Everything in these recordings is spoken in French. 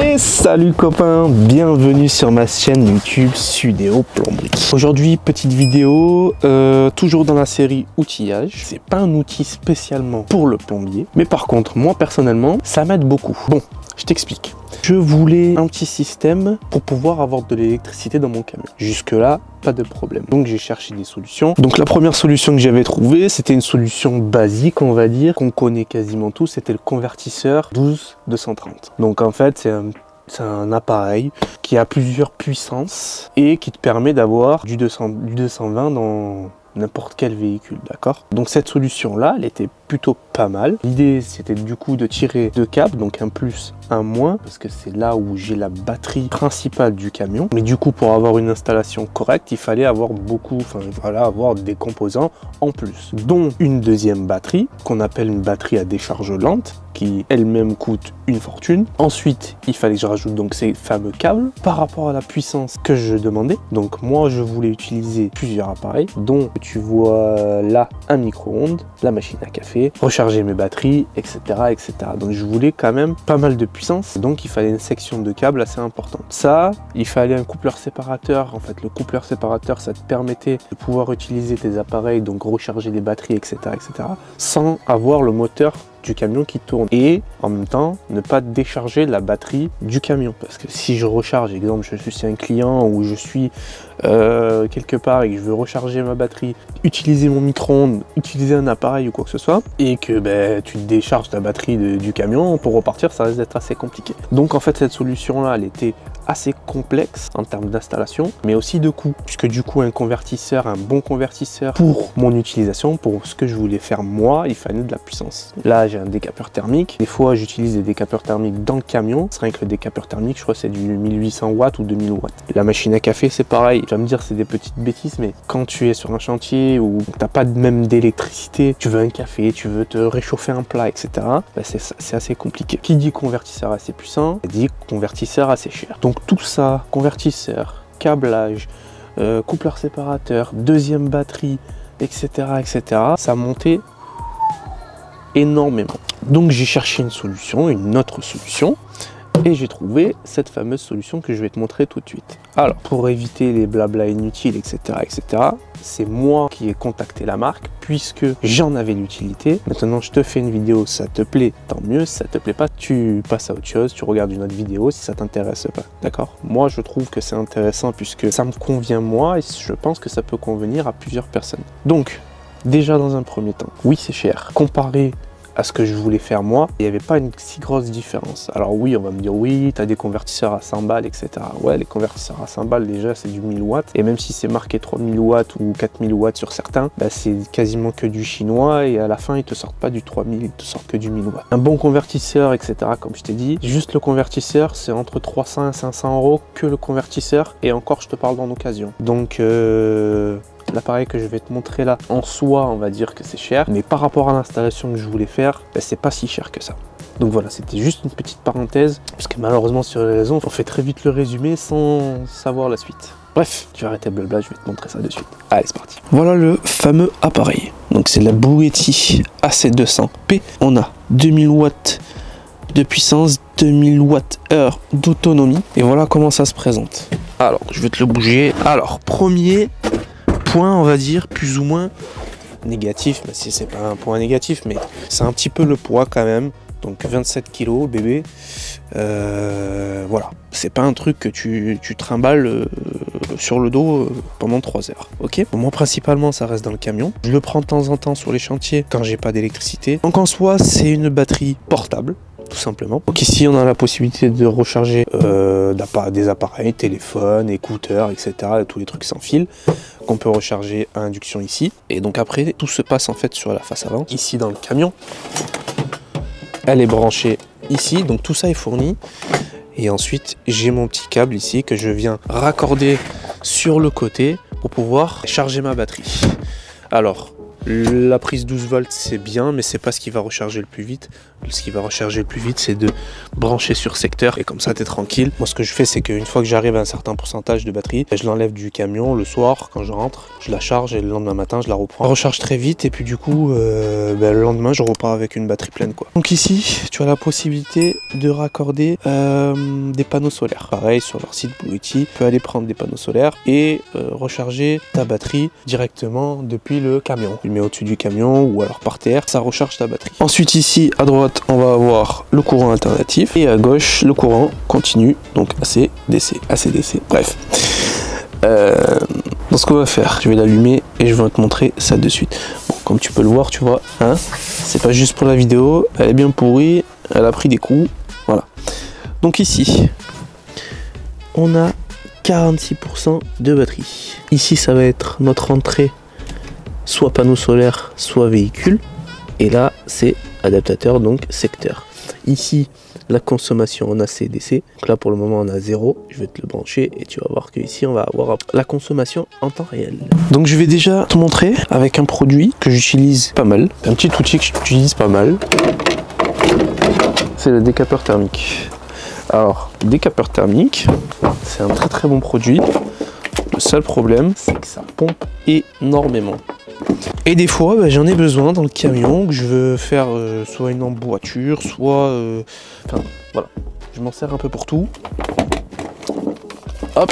Et salut copains, bienvenue sur ma chaîne YouTube Sudéo Plomberie. Aujourd'hui petite vidéo, toujours dans la série outillage. C'est pas un outil spécialement pour le plombier, mais par contre moi personnellement ça m'aide beaucoup. Bon, je t'explique. Je voulais un petit système pour pouvoir avoir de l'électricité dans mon camion. Jusque là, pas de problème. Donc j'ai cherché des solutions. Donc la première solution que j'avais trouvée, c'était une solution basique, on va dire, qu'on connaît quasiment tous, c'était le convertisseur 12-230. Donc en fait, c'est un appareil qui a plusieurs puissances et qui te permet d'avoir du 220 dans n'importe quel véhicule, d'accord? Donc cette solution-là, elle était plutôt pas mal. L'idée, c'était du coup de tirer deux câbles, donc un plus, un moins, parce que c'est là où j'ai la batterie principale du camion. Mais du coup, pour avoir une installation correcte, il fallait avoir avoir des composants en plus, dont une deuxième batterie, qu'on appelle une batterie à décharge lente, qui elle-même coûte une fortune. Ensuite, il fallait que je rajoute donc ces fameux câbles par rapport à la puissance que je demandais. Donc moi, je voulais utiliser plusieurs appareils, dont tu vois là un micro-ondes, la machine à café, recharger mes batteries, etc., etc. Donc je voulais quand même pas mal de puissance, donc il fallait une section de câbles assez importante. Ça, il fallait un coupleur séparateur. En fait, le coupleur séparateur, ça te permettait de pouvoir utiliser tes appareils, donc recharger les batteries, etc., etc., sans avoir le moteur du camion qui tourne, et en même temps ne pas décharger la batterie du camion, parce que si je recharge, exemple je suis un client ou je suis quelque part et que je veux recharger ma batterie, utiliser mon micro-ondes, utiliser un appareil ou quoi que ce soit, et que tu décharges ta batterie du camion, pour repartir ça risque d'être assez compliqué. Donc en fait cette solution là, elle était assez complexe en termes d'installation, mais aussi de coût, puisque du coup un convertisseur, un bon convertisseur pour mon utilisation, pour ce que je voulais faire moi, il fallait de la puissance. Là j'ai un décapeur thermique, des fois j'utilise des décapeurs thermiques dans le camion. C'est vrai que le décapeur thermique, je crois que c'est du 1800 watts ou 2000 watts. La machine à café c'est pareil, tu vas me dire c'est des petites bêtises, mais quand tu es sur un chantier où t'as pas même d'électricité, tu veux un café, tu veux te réchauffer un plat, etc., c'est assez compliqué. Qui dit convertisseur assez puissant, dit convertisseur assez cher. Donc tout ça, convertisseur, câblage, coupleur séparateur, deuxième batterie, etc., etc., ça montait énormément. Donc j'ai cherché une autre solution, et j'ai trouvé cette fameuse solution que je vais te montrer tout de suite. Alors, pour éviter les blabla inutiles, etc., etc., c'est moi qui ai contacté la marque, puisque j'en avais l'utilité. Maintenant, je te fais une vidéo, ça te plaît, tant mieux. Si ça te plaît pas, tu passes à autre chose, tu regardes une autre vidéo si ça t'intéresse pas, d'accord? Moi, je trouve que c'est intéressant puisque ça me convient moi, et je pense que ça peut convenir à plusieurs personnes. Donc, déjà dans un premier temps, oui, c'est cher. Comparé à ce que je voulais faire moi, il n'y avait pas une si grosse différence. Alors oui, on va me dire oui, tu as des convertisseurs à 100 balles, etc. Ouais, les convertisseurs à 100 balles déjà c'est du 1000 watts, et même si c'est marqué 3000 watts ou 4000 watts sur certains, c'est quasiment que du chinois, et à la fin ils te sortent pas du 3000, ils te sortent que du 1000 watts. Un bon convertisseur, etc., comme je t'ai dit, juste le convertisseur c'est entre 300 et 500 euros que le convertisseur, et encore je te parle en occasion. Donc l'appareil que je vais te montrer là, en soi, on va dire que c'est cher, mais par rapport à l'installation que je voulais faire, c'est pas si cher que ça. Donc voilà, c'était juste une petite parenthèse, parce que malheureusement sur les réseaux, on fait très vite le résumé sans savoir la suite. Bref, tu vas arrêter blabla, je vais te montrer ça de suite. Allez, c'est parti. Voilà le fameux appareil. Donc c'est la Bluetti AC200P. On a 2000 watts de puissance, 2000 Wh d'autonomie. Et voilà comment ça se présente. Alors, je vais te le bouger. Alors, premier point, on va dire, plus ou moins négatif, mais si c'est pas un point négatif, mais c'est un petit peu le poids quand même. Donc 27 kg bébé, voilà, c'est pas un truc que tu trimbales sur le dos pendant 3 heures, ok? Moi principalement ça reste dans le camion, je le prends de temps en temps sur les chantiers quand j'ai pas d'électricité. Donc en soi c'est une batterie portable, tout simplement. Donc ici on a la possibilité de recharger des appareils, téléphone, écouteurs, etc., tous les trucs sans fil qu'on peut recharger à induction ici. Et donc après tout se passe en fait sur la face avant, ici dans le camion. Elle est branchée ici, donc tout ça est fourni. Et ensuite j'ai mon petit câble ici que je viens raccorder sur le côté pour pouvoir charger ma batterie. Alors La prise 12 volts c'est bien, mais c'est pas ce qui va recharger le plus vite. Ce qui va recharger le plus vite, c'est de brancher sur secteur et comme ça t'es tranquille. Moi ce que je fais, c'est qu'une fois que j'arrive à un certain pourcentage de batterie, je l'enlève du camion le soir quand je rentre, je la charge et le lendemain matin je la reprends. Je recharge très vite et puis du coup le lendemain je repars avec une batterie pleine quoi. Donc ici tu as la possibilité de raccorder des panneaux solaires. Pareil sur leur site Bluetooth, tu peux aller prendre des panneaux solaires et recharger ta batterie directement depuis le camion. Tu le mets au-dessus du camion ou alors par terre, ça recharge ta batterie. Ensuite ici à droite on va avoir le courant alternatif et à gauche le courant continu, donc AC, DC, AC, DC, bref. Donc ce qu'on va faire, je vais l'allumer et je vais te montrer ça de suite. Bon, comme tu peux le voir, tu vois, hein, c'est pas juste pour la vidéo, elle est bien pourrie, elle a pris des coups, voilà. Donc ici, on a 46% de batterie. Ici, ça va être notre entrée, soit panneau solaire, soit véhicule. Et là, c'est adaptateur, donc secteur. Ici, la consommation en AC/DC. Donc là, pour le moment, on a 0. Je vais te le brancher et tu vas voir qu'ici, on va avoir la consommation en temps réel. Donc, je vais déjà te montrer avec un produit que j'utilise pas mal. Un petit outil que j'utilise pas mal. C'est le décapeur thermique. Alors, décapeur thermique, c'est un très bon produit. Le seul problème, c'est que ça pompe énormément. Et des fois, j'en ai besoin dans le camion, que je veux faire soit une emboîture, soit... Enfin, voilà. Je m'en sers un peu pour tout. Hop.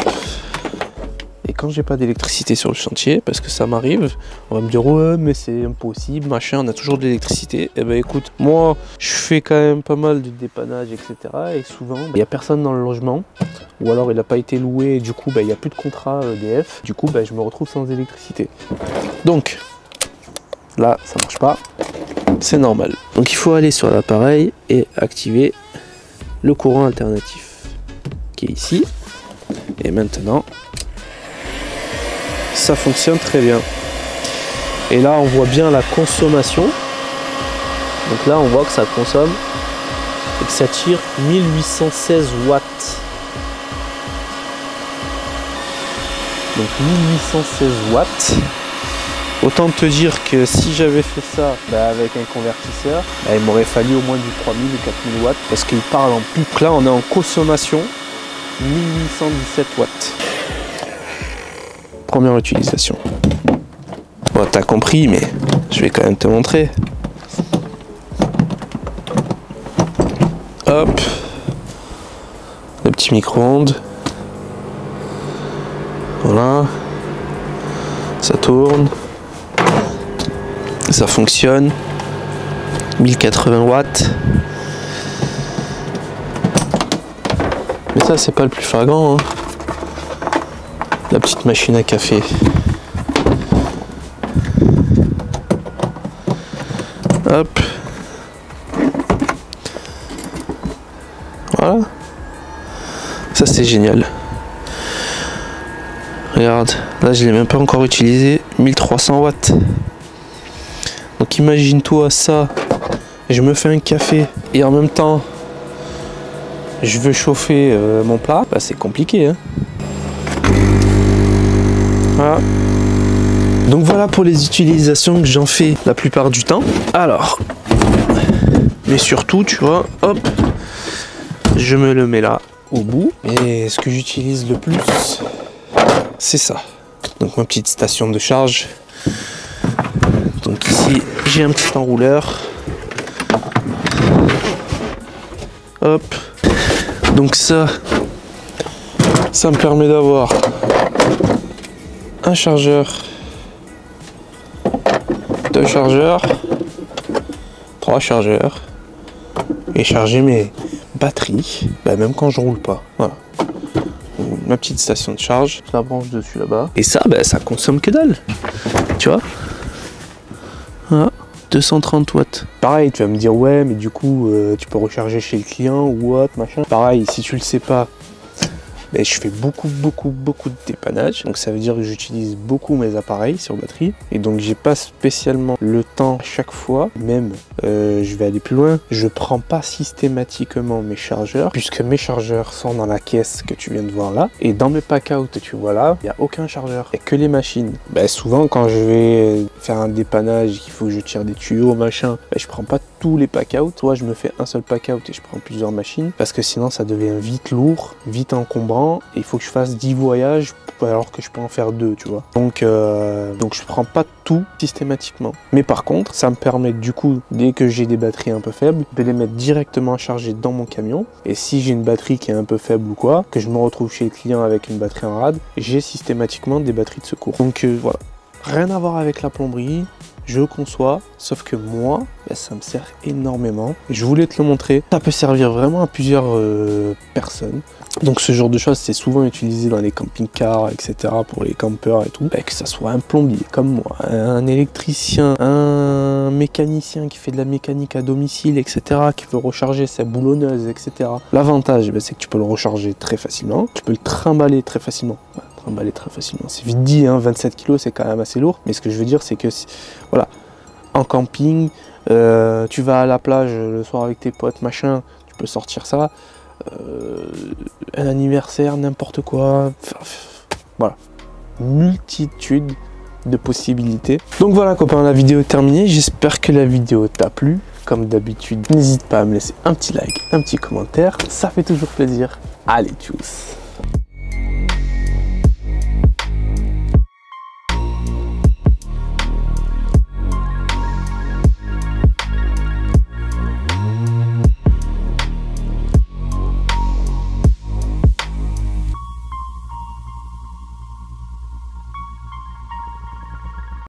Et quand j'ai pas d'électricité sur le chantier, parce que ça m'arrive, on va me dire ouais mais c'est impossible, machin, on a toujours de l'électricité. Et ben écoute, moi je fais quand même pas mal de dépannage, etc. Et souvent, il n'y a personne dans le logement, ou alors il n'a pas été loué, et du coup il n'y a plus de contrat EDF, du coup je me retrouve sans électricité. Donc là ça marche pas, c'est normal. Donc il faut aller sur l'appareil et activer le courant alternatif qui est ici. Et maintenant ça fonctionne très bien. Et là on voit bien la consommation. Donc là on voit que ça consomme et que ça tire 1816 watts. Donc 1816 watts. Autant te dire que si j'avais fait ça avec un convertisseur, il m'aurait fallu au moins du 3000 ou 4000 watts parce qu'il parle en pic. Là on est en consommation 1817 watts. Première utilisation. Bon, t'as compris, mais je vais quand même te montrer. Hop. Le petit micro-ondes. Voilà. Ça tourne. Ça fonctionne. 1080 watts. Mais ça, c'est pas le plus flagrant, hein. La petite machine à café. Hop. Voilà. Ça c'est génial. Regarde, là je l'ai même pas encore utilisé. 1300 watts. Donc imagine-toi ça. Je me fais un café et en même temps je veux chauffer mon plat. C'est compliqué, hein. Voilà. Donc voilà pour les utilisations que j'en fais la plupart du temps. Alors, mais surtout, tu vois, hop, je me le mets là au bout. Et ce que j'utilise le plus, c'est ça. Donc ma petite station de charge. Donc ici, j'ai un petit enrouleur. Hop. Donc ça me permet d'avoir un chargeur, deux chargeurs, trois chargeurs et charger mes batteries même quand je roule pas. Voilà. Ma petite station de charge, je la branche dessus là-bas et ça ça consomme que dalle, tu vois. Voilà. 230 watts. Pareil, tu vas me dire ouais mais du coup tu peux recharger chez le client ou autre machin. Pareil, si tu le sais pas, ben, je fais beaucoup de dépannage. Donc ça veut dire que j'utilise beaucoup mes appareils sur batterie. Et donc j'ai pas spécialement le temps chaque fois. Même, je vais aller plus loin. Je prends pas systématiquement mes chargeurs, puisque mes chargeurs sont dans la caisse que tu viens de voir là. Et dans mes pack-out, tu vois là, il n'y a aucun chargeur. Il n'y a que les machines. Ben, souvent quand je vais faire un dépannage, qu'il faut que je tire des tuyaux, machin, ben, je prends pas tous les pack-out. Soit je me fais un seul pack-out et je prends plusieurs machines, parce que sinon ça devient vite lourd, vite encombrant, et il faut que je fasse 10 voyages alors que je peux en faire 2, tu vois. Donc je prends pas tout systématiquement. Mais par contre, ça me permet du coup, dès que j'ai des batteries un peu faibles, de les mettre directement à charger dans mon camion. Et si j'ai une batterie qui est un peu faible ou quoi, que je me retrouve chez le client avec une batterie en rade, j'ai systématiquement des batteries de secours. Donc voilà, rien à voir avec la plomberie. Je conçois, sauf que moi, ben, ça me sert énormément. Je voulais te le montrer. Ça peut servir vraiment à plusieurs personnes. Donc ce genre de choses, c'est souvent utilisé dans les camping-cars, etc. pour les campeurs et tout. Ben, que ça soit un plombier comme moi, un électricien, un mécanicien qui fait de la mécanique à domicile, etc. qui veut recharger sa boulonneuse, etc. L'avantage, ben, c'est que tu peux le recharger très facilement. Tu peux le trimballer très facilement. Emballer très facilement. C'est vite dit, hein, 27 kg c'est quand même assez lourd, mais ce que je veux dire c'est que voilà, en camping, tu vas à la plage le soir avec tes potes, machin, tu peux sortir ça, un anniversaire, n'importe quoi, voilà, multitude de possibilités. Donc voilà copains, la vidéo est terminée, j'espère que la vidéo t'a plu. Comme d'habitude, n'hésite pas à me laisser un petit like, un petit commentaire, ça fait toujours plaisir. Allez, tchuss.